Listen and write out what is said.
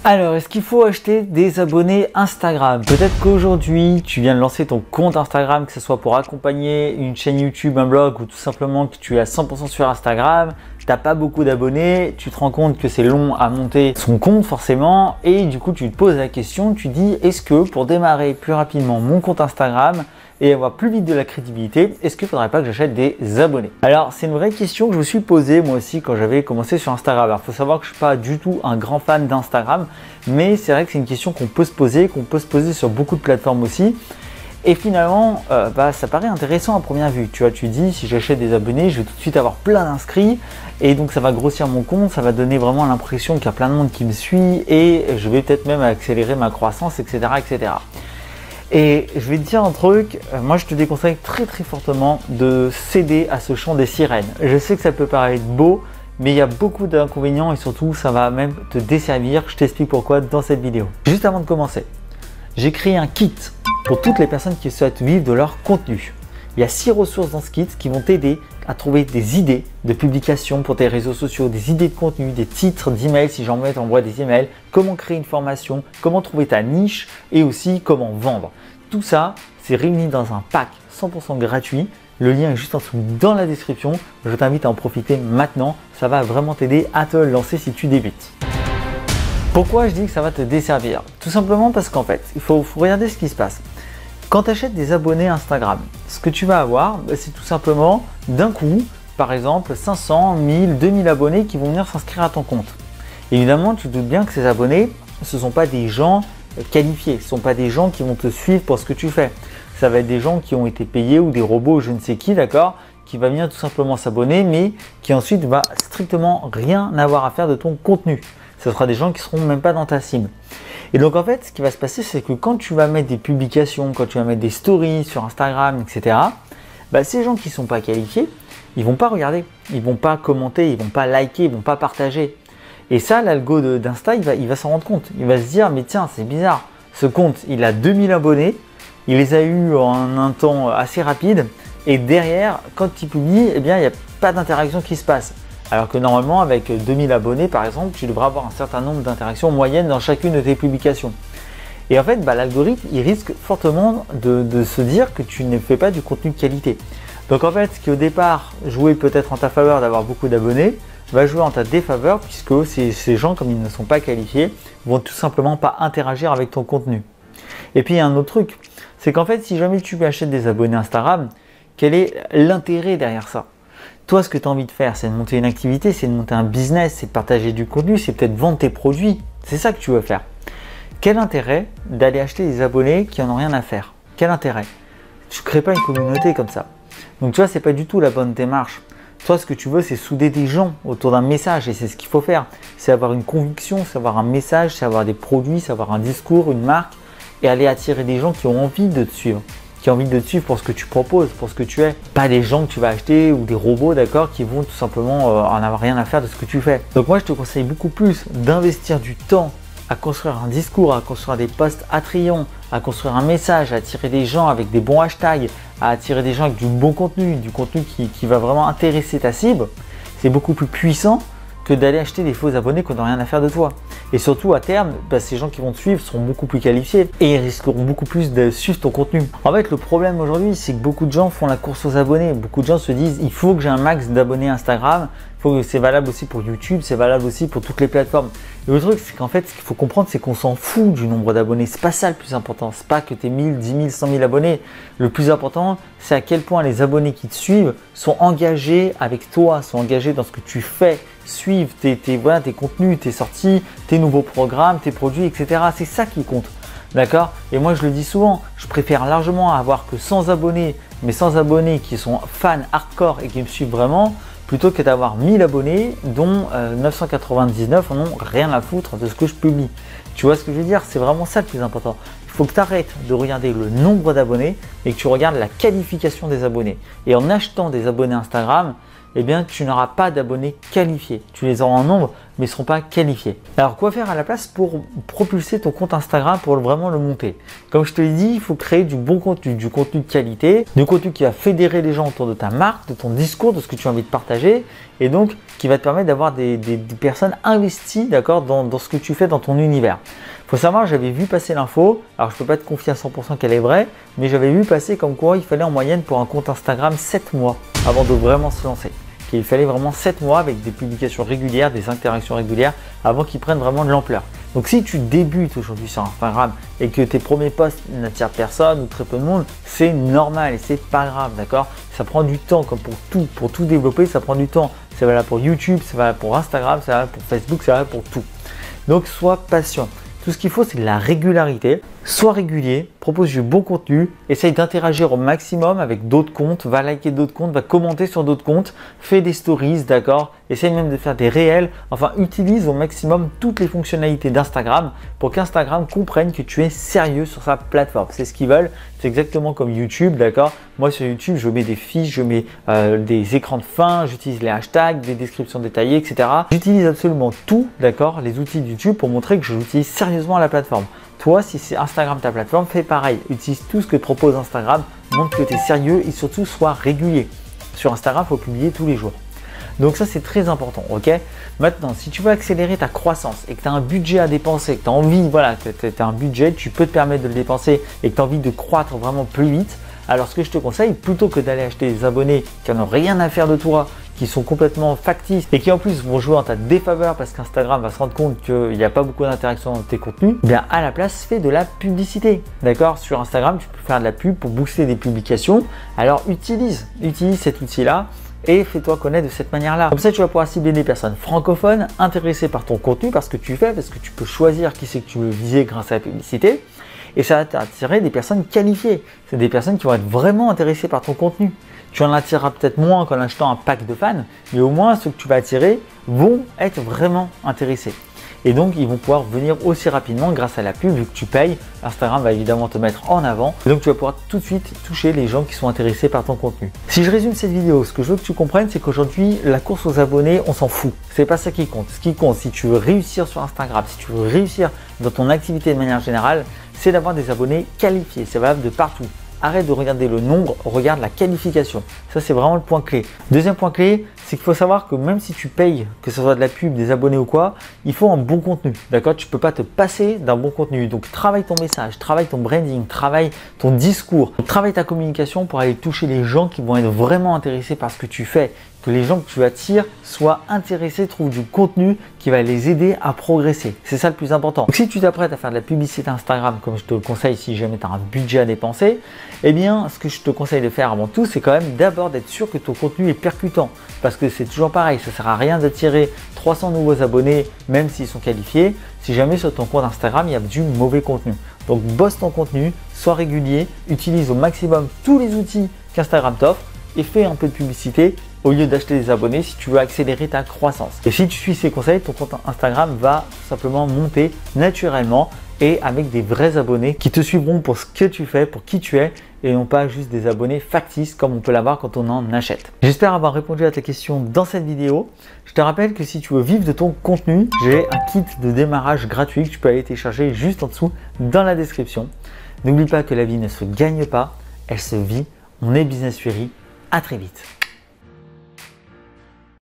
Alors, est-ce qu'il faut acheter des abonnés Instagram? Peut-être qu'aujourd'hui, tu viens de lancer ton compte Instagram, que ce soit pour accompagner une chaîne YouTube, un blog ou tout simplement que tu es à 100% sur Instagram, tu n'as pas beaucoup d'abonnés, tu te rends compte que c'est long à monter son compte forcément et du coup, tu te poses la question, tu dis est-ce que pour démarrer plus rapidement mon compte Instagram et avoir plus vite de la crédibilité, est-ce qu'il ne faudrait pas que j'achète des abonnés? Alors, c'est une vraie question que je me suis posée moi aussi quand j'avais commencé sur Instagram. Alors, il faut savoir que je ne suis pas du tout un grand fan d'Instagram, mais c'est vrai que c'est une question qu'on peut se poser sur beaucoup de plateformes aussi. Et finalement, ça paraît intéressant à première vue. Tu vois, tu dis, si j'achète des abonnés, je vais tout de suite avoir plein d'inscrits. Et donc, ça va grossir mon compte, ça va donner vraiment l'impression qu'il y a plein de monde qui me suit et je vais peut-être même accélérer ma croissance, etc., etc. Et je vais te dire un truc, moi je te déconseille très fortement de céder à ce chant des sirènes. Je sais que ça peut paraître beau, mais il y a beaucoup d'inconvénients et surtout ça va même te desservir. Je t'explique pourquoi dans cette vidéo. Juste avant de commencer, j'ai créé un kit pour toutes les personnes qui souhaitent vivre de leur contenu. Il y a 6 ressources dans ce kit qui vont t'aider à trouver des idées de publication pour tes réseaux sociaux, des idées de contenu, des titres d'email si j'en mets, t'envoie des emails, comment créer une formation, comment trouver ta niche et aussi comment vendre. Tout ça, c'est réuni dans un pack 100% gratuit. Le lien est juste en dessous dans la description. Je t'invite à en profiter maintenant. Ça va vraiment t'aider à te lancer si tu débutes. Pourquoi je dis que ça va te desservir? Tout simplement parce qu'en fait, il faut regarder ce qui se passe. Quand tu achètes des abonnés Instagram, ce que tu vas avoir, c'est tout simplement d'un coup, par exemple, 500, 1000, 2000 abonnés qui vont venir s'inscrire à ton compte. Évidemment, tu te doutes bien que ces abonnés, ce ne sont pas des gens qualifiés, ce ne sont pas des gens qui vont te suivre pour ce que tu fais. Ça va être des gens qui ont été payés ou des robots, je ne sais qui, d'accord, qui va venir tout simplement s'abonner, mais qui ensuite va strictement rien avoir à faire de ton contenu. Ce sera des gens qui ne seront même pas dans ta cible. Et donc en fait, ce qui va se passer, c'est que quand tu vas mettre des publications, quand tu vas mettre des stories sur Instagram, etc., ces gens qui ne sont pas qualifiés, ils ne vont pas regarder, ils ne vont pas commenter, ils ne vont pas liker, ils ne vont pas partager. Et ça, l'algo d'Insta, il va s'en rendre compte. Il va se dire, mais tiens, c'est bizarre, ce compte, il a 2000 abonnés, il les a eus en un temps assez rapide, et derrière, quand il publie, il n'y a pas d'interaction qui se passe. Alors que normalement, avec 2000 abonnés, par exemple, tu devrais avoir un certain nombre d'interactions moyennes dans chacune de tes publications. Et en fait, l'algorithme, il risque fortement de se dire que tu ne fais pas du contenu de qualité. Donc en fait, ce qui au départ jouait peut-être en ta faveur d'avoir beaucoup d'abonnés, va jouer en ta défaveur puisque ces gens, comme ils ne sont pas qualifiés, vont tout simplement pas interagir avec ton contenu. Et puis il y a un autre truc, c'est qu'en fait, si jamais tu achètes des abonnés Instagram, quel est l'intérêt derrière ça? Toi, ce que tu as envie de faire, c'est de monter une activité, c'est de monter un business, c'est de partager du contenu, c'est peut-être vendre tes produits. C'est ça que tu veux faire. Quel intérêt d'aller acheter des abonnés qui n'en ont rien à faire? Quel intérêt? Tu ne crées pas une communauté comme ça. Donc tu vois, c'est pas du tout la bonne démarche. Toi, ce que tu veux, c'est souder des gens autour d'un message et c'est ce qu'il faut faire. C'est avoir une conviction, c'est avoir un message, c'est avoir des produits, c'est avoir un discours, une marque et aller attirer des gens qui ont envie de te suivre. Qui ont envie de te suivre pour ce que tu proposes, pour ce que tu es. Pas des gens que tu vas acheter ou des robots, d'accord, qui vont tout simplement en avoir rien à faire de ce que tu fais. Donc moi, je te conseille beaucoup plus d'investir du temps à construire un discours, à construire des posts attrayants, à construire un message, à attirer des gens avec des bons hashtags, à attirer des gens avec du bon contenu, du contenu qui va vraiment intéresser ta cible. C'est beaucoup plus puissant que d'aller acheter des faux abonnés qui n'ont rien à faire de toi. Et surtout, à terme, ces gens qui vont te suivre seront beaucoup plus qualifiés et ils risqueront beaucoup plus de suivre ton contenu. En fait, le problème aujourd'hui, c'est que beaucoup de gens font la course aux abonnés. Beaucoup de gens se disent, il faut que j'ai un max d'abonnés Instagram. C'est valable aussi pour YouTube, c'est valable aussi pour toutes les plateformes. Et le truc, c'est qu'en fait, ce qu'il faut comprendre, c'est qu'on s'en fout du nombre d'abonnés. C'est pas ça le plus important. C'est pas que tu aies 1000, 10 000, 100 000 abonnés. Le plus important, c'est à quel point les abonnés qui te suivent sont engagés avec toi, sont engagés dans ce que tu fais, suivent tes contenus, tes sorties, tes nouveaux programmes, tes produits, etc. C'est ça qui compte. D'accord? Et moi, je le dis souvent, je préfère largement avoir que 100 abonnés, mais 100 abonnés qui sont fans hardcore et qui me suivent vraiment, plutôt que d'avoir 1000 abonnés dont 999 n'ont rien à foutre de ce que je publie. Tu vois ce que je veux dire? C'est vraiment ça le plus important. Il faut que tu arrêtes de regarder le nombre d'abonnés et que tu regardes la qualification des abonnés. Et en achetant des abonnés Instagram, eh bien tu n'auras pas d'abonnés qualifiés. Tu les auras en nombre, mais ils ne seront pas qualifiés. Alors quoi faire à la place pour propulser ton compte Instagram pour vraiment le monter? Comme je te l'ai dit, il faut créer du bon contenu, du contenu de qualité, du contenu qui va fédérer les gens autour de ta marque, de ton discours, de ce que tu as envie de partager, et donc qui va te permettre d'avoir des personnes investies, d'accord, dans ce que tu fais dans ton univers. Il faut savoir, j'avais vu passer l'info, alors je ne peux pas te confier à 100% qu'elle est vraie, mais j'avais vu passer comme quoi il fallait en moyenne pour un compte Instagram 7 mois avant de vraiment se lancer. Qu'il fallait vraiment 7 mois avec des publications régulières, des interactions régulières avant qu'ils prennent vraiment de l'ampleur. Donc si tu débutes aujourd'hui sur Instagram et que tes premiers posts n'attirent personne ou très peu de monde, c'est normal et c'est pas grave, d'accord? Ça prend du temps comme pour tout développer, ça prend du temps. C'est valable pour YouTube, c'est valable pour Instagram, c'est valable pour Facebook, c'est valable pour tout. Donc sois patient. Tout ce qu'il faut, c'est de la régularité. Sois régulier, propose du bon contenu, essaye d'interagir au maximum avec d'autres comptes, va liker d'autres comptes, va commenter sur d'autres comptes, fais des stories, d'accord? Essaye même de faire des réels. Enfin, utilise au maximum toutes les fonctionnalités d'Instagram pour qu'Instagram comprenne que tu es sérieux sur sa plateforme. C'est ce qu'ils veulent. C'est exactement comme YouTube, d'accord? Moi, sur YouTube, je mets des fiches, je mets des écrans de fin, j'utilise les hashtags, des descriptions détaillées, etc. J'utilise absolument tout, d'accord? Les outils de YouTube pour montrer que je l'utilise sérieusement la plateforme. Toi, si c'est Instagram ta plateforme, fais pareil. Utilise tout ce que te propose Instagram, montre que tu es sérieux et surtout sois régulier. Sur Instagram, il faut publier tous les jours. Donc ça, c'est très important, ok? Maintenant, si tu veux accélérer ta croissance et que tu as un budget à dépenser, que tu as envie, voilà, que tu as un budget, tu peux te permettre de le dépenser et que tu as envie de croître vraiment plus vite, alors ce que je te conseille, plutôt que d'aller acheter des abonnés qui n'en ont rien à faire de toi, qui sont complètement factices et qui en plus vont jouer en ta défaveur parce qu'Instagram va se rendre compte qu'il n'y a pas beaucoup d'interaction dans tes contenus, bien à la place, fais de la publicité. D'accord? Sur Instagram, tu peux faire de la pub pour booster des publications. Alors utilise cet outil-là et fais-toi connaître de cette manière-là. Comme ça, tu vas pouvoir cibler des personnes francophones intéressées par ton contenu, parce que tu fais, parce que tu peux choisir qui c'est que tu veux viser grâce à la publicité. Et ça va t'attirer des personnes qualifiées. C'est des personnes qui vont être vraiment intéressées par ton contenu. Tu en attireras peut-être moins qu'en achetant un pack de fans, mais au moins ceux que tu vas attirer vont être vraiment intéressés. Et donc, ils vont pouvoir venir aussi rapidement grâce à la pub, vu que tu payes. Instagram va évidemment te mettre en avant. Et donc, tu vas pouvoir tout de suite toucher les gens qui sont intéressés par ton contenu. Si je résume cette vidéo, ce que je veux que tu comprennes, c'est qu'aujourd'hui, la course aux abonnés, on s'en fout. C'est pas ça qui compte. Ce qui compte, si tu veux réussir sur Instagram, si tu veux réussir dans ton activité de manière générale, c'est d'avoir des abonnés qualifiés. C'est valable de partout. Arrête de regarder le nombre, regarde la qualification. Ça, c'est vraiment le point clé. Deuxième point clé, c'est qu'il faut savoir que même si tu payes, que ce soit de la pub, des abonnés ou quoi, il faut un bon contenu. D'accord? Tu ne peux pas te passer d'un bon contenu. Donc, travaille ton message, travaille ton branding, travaille ton discours, travaille ta communication pour aller toucher les gens qui vont être vraiment intéressés par ce que tu fais. Que les gens que tu attires soient intéressés, trouvent du contenu qui va les aider à progresser. C'est ça le plus important. Donc, si tu t'apprêtes à faire de la publicité Instagram, comme je te le conseille si jamais tu as un budget à dépenser, eh bien, ce que je te conseille de faire avant tout, c'est quand même d'abord d'être sûr que ton contenu est percutant. Parce que c'est toujours pareil, ça ne sert à rien d'attirer 300 nouveaux abonnés, même s'ils sont qualifiés, si jamais sur ton compte Instagram, il y a du mauvais contenu. Donc, bosse ton contenu, sois régulier, utilise au maximum tous les outils qu'Instagram t'offre et fais un peu de publicité au lieu d'acheter des abonnés si tu veux accélérer ta croissance. Et si tu suis ces conseils, ton compte Instagram va tout simplement monter naturellement et avec des vrais abonnés qui te suivront pour ce que tu fais, pour qui tu es et non pas juste des abonnés factices comme on peut l'avoir quand on en achète. J'espère avoir répondu à ta question dans cette vidéo. Je te rappelle que si tu veux vivre de ton contenu, j'ai un kit de démarrage gratuit que tu peux aller télécharger juste en dessous dans la description. N'oublie pas que la vie ne se gagne pas, elle se vit. On est Business Fury. À très vite.